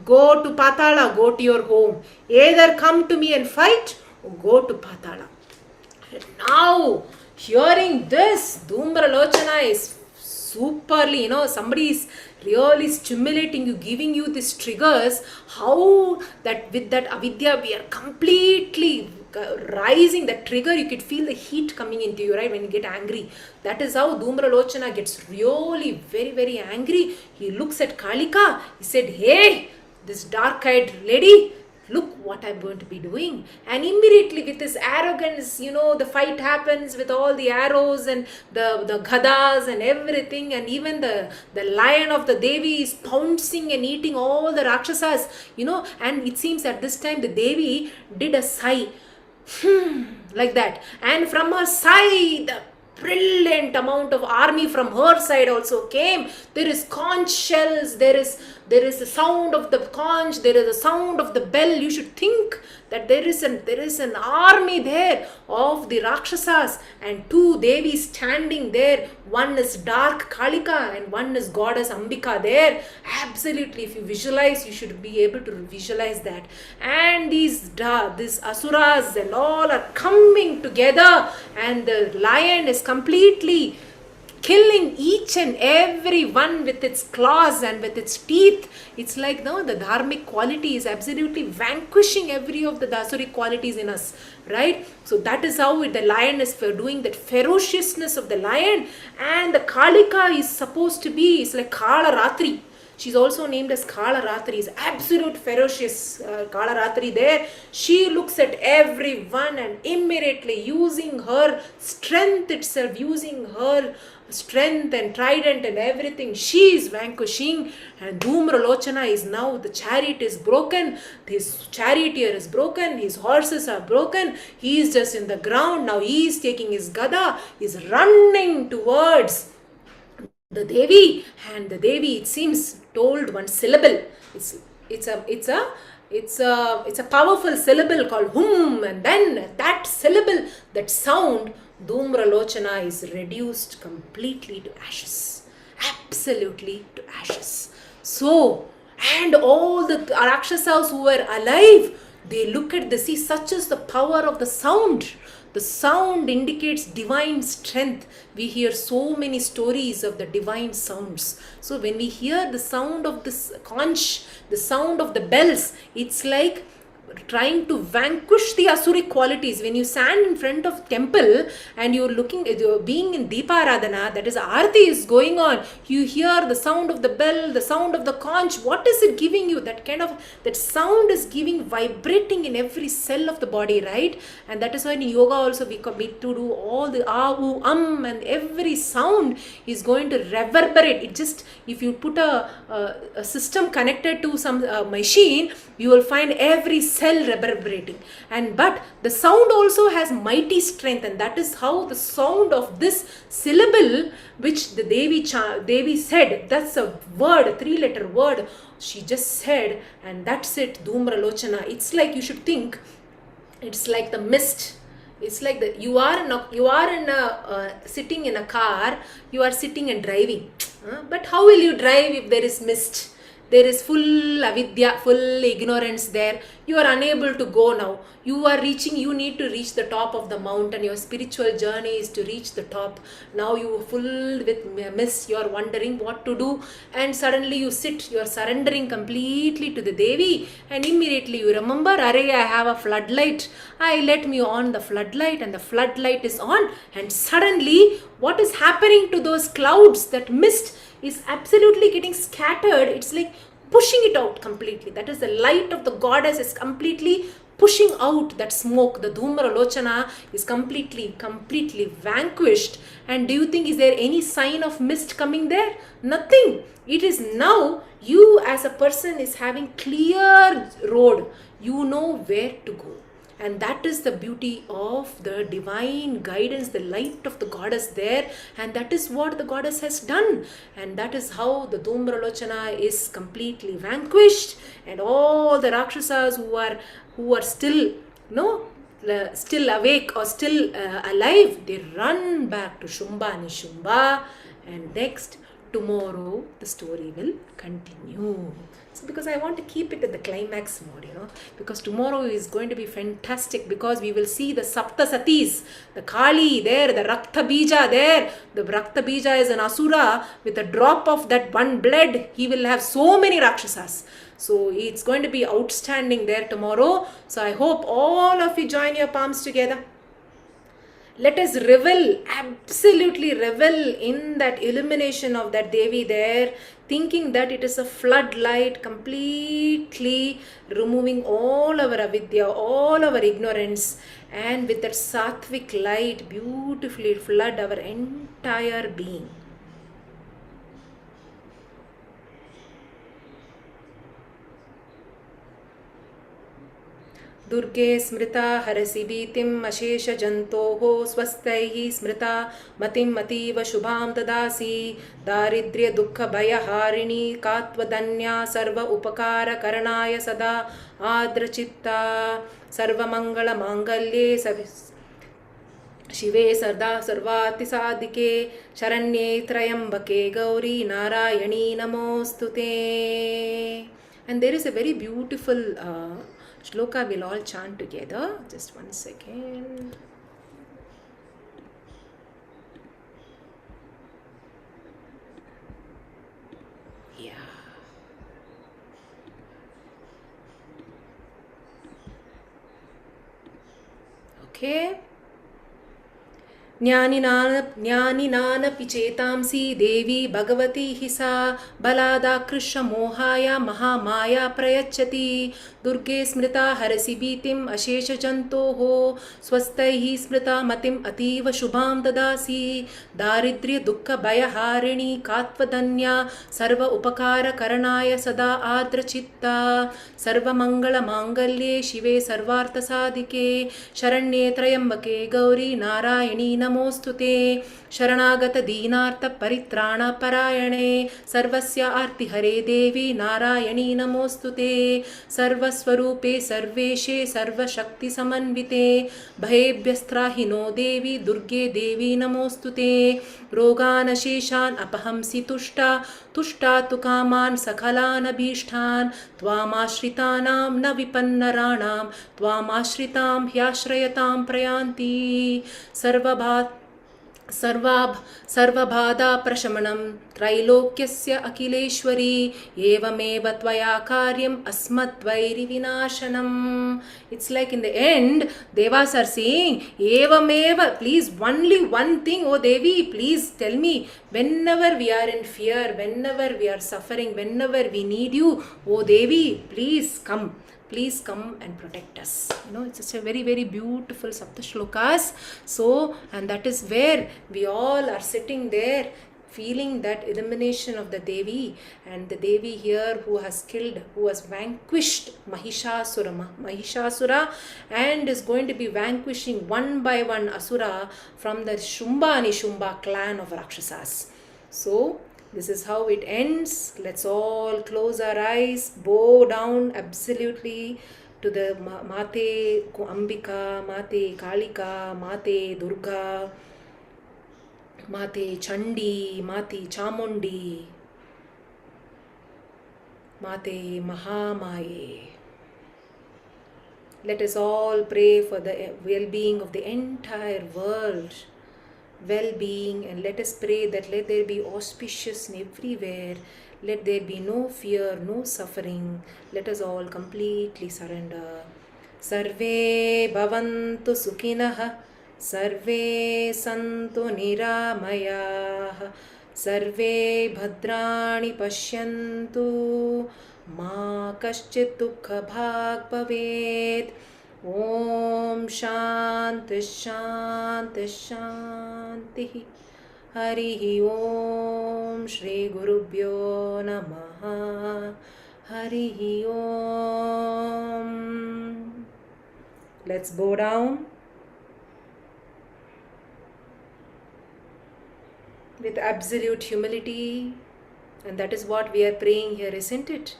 go to Patala, go to your home. Either come to me and fight or go to Patala. And now, hearing this, Dhumra Lochana is superly, somebody is really stimulating you, giving you these triggers, how that with that avidya we are completely rising. That trigger, you could feel the heat coming into you, right, when you get angry. That is how Dhumra Lochana gets really very, very angry. He looks at Kalika. He said, hey, this dark-eyed lady, look what I'm going to be doing. And immediately with this arrogance, the fight happens with all the arrows and the gadas and everything. And even the lion of the Devi is pouncing and eating all the Rakshasas, and it seems at this time the Devi did a sigh. Like that. And from her side, the brilliant amount of army from her side also came. There is conch shells, there is the sound of the conch, there is the sound of the bell. You should think that there is an army there of the Rakshasas, and two Devis standing there. One is dark Kalika and one is goddess Ambika there. Absolutely, if you visualize, you should be able to visualize that. And these asuras and all are coming together, and the lion is completely killing each and every one with its claws and with its teeth. It's like the dharmic quality is absolutely vanquishing every of the dasuric qualities in us, right? So that is how the lion is doing, that ferociousness of the lion. And the Kalika is supposed to be, it's like Kala Ratri. She's also named as Kala Ratri, is absolute ferocious Kala Ratri there. She looks at everyone and immediately using her strength itself, using her strength and trident and everything, she is vanquishing. And Dhumra Lochana is now, the chariot is broken, his charioteer is broken, his horses are broken, he is just in the ground. Now he is taking his gada, is running towards the Devi, and the Devi, it seems, told one syllable. It's a powerful syllable called hum, and then that syllable, that sound, Dhumra Lochana is reduced completely to ashes. Absolutely to ashes. So, and all the Rakshasas who were alive, they look at the sea, such is the power of the sound. The sound indicates divine strength. We hear so many stories of the divine sounds. So when we hear the sound of this conch, the sound of the bells, it's like trying to vanquish the asuric qualities. When you stand in front of temple and you're being in Deeparadhana, that is Aarti is going on, you hear the sound of the bell, the sound of the conch. What is it giving you? That sound is vibrating in every cell of the body, right? And that is why in yoga also we commit to do all the and every sound is going to reverberate. It just, if you put a system connected to some machine, you will find every cell cell reverberating. And but the sound also has mighty strength, and that is how the sound of this syllable which the Devi said, that's a word, a 3-letter word she just said, and that's it, Dhumra Lochana. It's like, you should think, it's like the mist. It's like that you are in a sitting in a car, you are sitting and driving. But how will you drive if there is mist? There is full avidya, full ignorance there. You are unable to go now. You need to reach the top of the mountain. Your spiritual journey is to reach the top. Now you are full with mist. You are wondering what to do. And suddenly you sit, you are surrendering completely to the Devi. And immediately you remember, Arey, I have a floodlight. Let me on the floodlight, and the floodlight is on. And suddenly, what is happening to those clouds, that mist is absolutely getting scattered. It's like pushing it out completely. That is the light of the goddess is completely pushing out that smoke. The Dhumra Lochana is completely vanquished. And do you think, is there any sign of mist coming there? Nothing. It is now you as a person is having clear road. You know where to go. And that is the beauty of the divine guidance, the light of the goddess there. And that is what the goddess has done. And that is how the Dhumra Lochana is completely vanquished. And all the Rakshasas who are still, still awake or still alive, they run back to Shumba-Nishumba. And next, tomorrow, the story will continue. So because I want to keep it at the climax mode, because tomorrow is going to be fantastic, because we will see the Sapta Satis, the Kali there, the Rakta Bija there. The Rakta Bija is an Asura. With a drop of that one blood, he will have so many Rakshasas. So it's going to be outstanding there tomorrow. So I hope all of you join your palms together. Let us revel, absolutely revel in that illumination of that Devi there, thinking that it is a floodlight, completely removing all our avidya, all our ignorance, and with that sattvic light beautifully flood our entire being. दुर्गे स्मृता हरसि भीतिम् अशेष जन्तोः स्वस्तैः स्मृता मतिम् अतीव शुभां ददासि दारिद्र्य दुःख भयहारिणी कात्वदन्या सर्व उपकारकरणाय सदा आर्द्रचित्ता सर्वमङ्गलमाङ्गल्ये शिवे सदा सर्वातिसाधिके शरण्ये त्र्यम्बके गौरी नारायणी नमोस्तुते. And there is a very beautiful shloka we'll all chant together. Just 1 second. Yeah. Okay. ज्ञानिनानपि चेतांसि देवी भगवती हि सा बलादाकृष्य मोहाय महामाया प्रयच्छति दुर्गे स्मृता हरसि भीतिम् अशेषजन्तोः स्वस्तैः स्मृता मतिम् अतीव शुभां ददासि दारिद्र्य दुःख भयहारिणी कात्वदन्या सर्व उपकारकरणाय सदा आर्द्रचित्ता सर्वमङ्गलमाङ्गल्ये शिवे सर्वार्थसाधिके शरण्ये त्र्यम्बके गौरी नारायणी नमोस्तुते शरणागत दीनार्थ परित्राण परायणे सर्वस्य आर्तिहरे देवी नारायणी नमोस्तुते सर्वस्वरूपे सर्वेशे सर्वशक्ति समन्विते भयेभ्यस्त्राहि नो देवी दुर्गे देवी नमोस्तुते रोगानशेषान् अपहंसि तुष्टा तु कामान् सकलान् अभीष्टान् त्वामाश्रितानां न विपन्नराणां त्वामाश्रितां ह्याश्रयतां प्रयान्ति सर्वबाधा प्रशमनं त्रैलोक्यस्य अखिलेश्वरी एवमेव त्वया कार्यम् अस्मद्वैरिविनाशनम्. It's like in the end, Devas are saying, Evameva, please, only one thing, oh Devi, please tell me, whenever we are in fear, whenever we are suffering, whenever we need you, oh Devi, please come. Please come and protect us. It's just a very, very beautiful Sapta Shlokas. So, and that is where we all are sitting there feeling that illumination of the Devi, and the Devi here who has vanquished Mahishasura, and is going to be vanquishing one by one Asura from the Shumba-Nishumba clan of Rakshasas. So this is how it ends. Let's all close our eyes, bow down absolutely to the Mate Ambika, Mate Kalika, Mate Durga, Mate Chandi, Mate Chamundi, Mate Mahamaye. Let us all pray for the well-being of the entire world, well-being, and let us pray that let there be auspicious everywhere. Let there be no fear, no suffering. Let us all completely surrender. Sarve bhavantu sukhinah, sarve santu niramayah, sarve bhadrani pashyantu, ma kaschit dukha bhag bhavet. Om Shanti Shanti Shanti. Harihi Om Shri Gurubhyo Namaha. Harihi Om. Let's bow down with absolute humility, and that is what we are praying here, isn't it?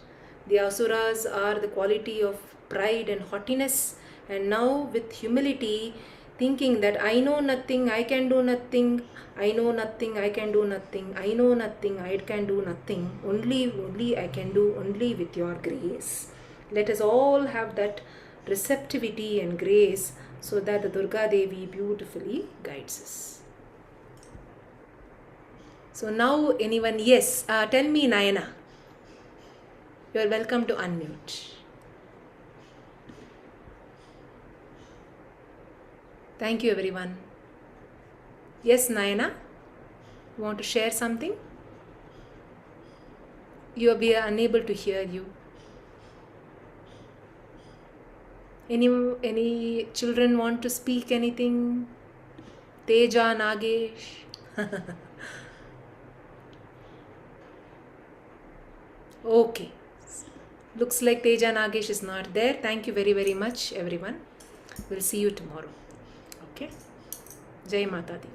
The asuras are the quality of pride and haughtiness, and now with humility, thinking that I know nothing, I can do nothing, I know nothing, I can do nothing, I know nothing, I can do nothing, only I can do, only with your grace. Let us all have that receptivity and grace so that the Durga Devi beautifully guides us. So now anyone, yes, tell me Nayana. You are welcome to unmute. Thank you everyone. Yes, Nayana, you want to share something? We are unable to hear you. Any children want to speak anything? Teja, Nagesh. Okay. Looks like Teja Nagesh is not there. Thank you very, very much, everyone. We'll see you tomorrow. Okay. Jai Mata Di.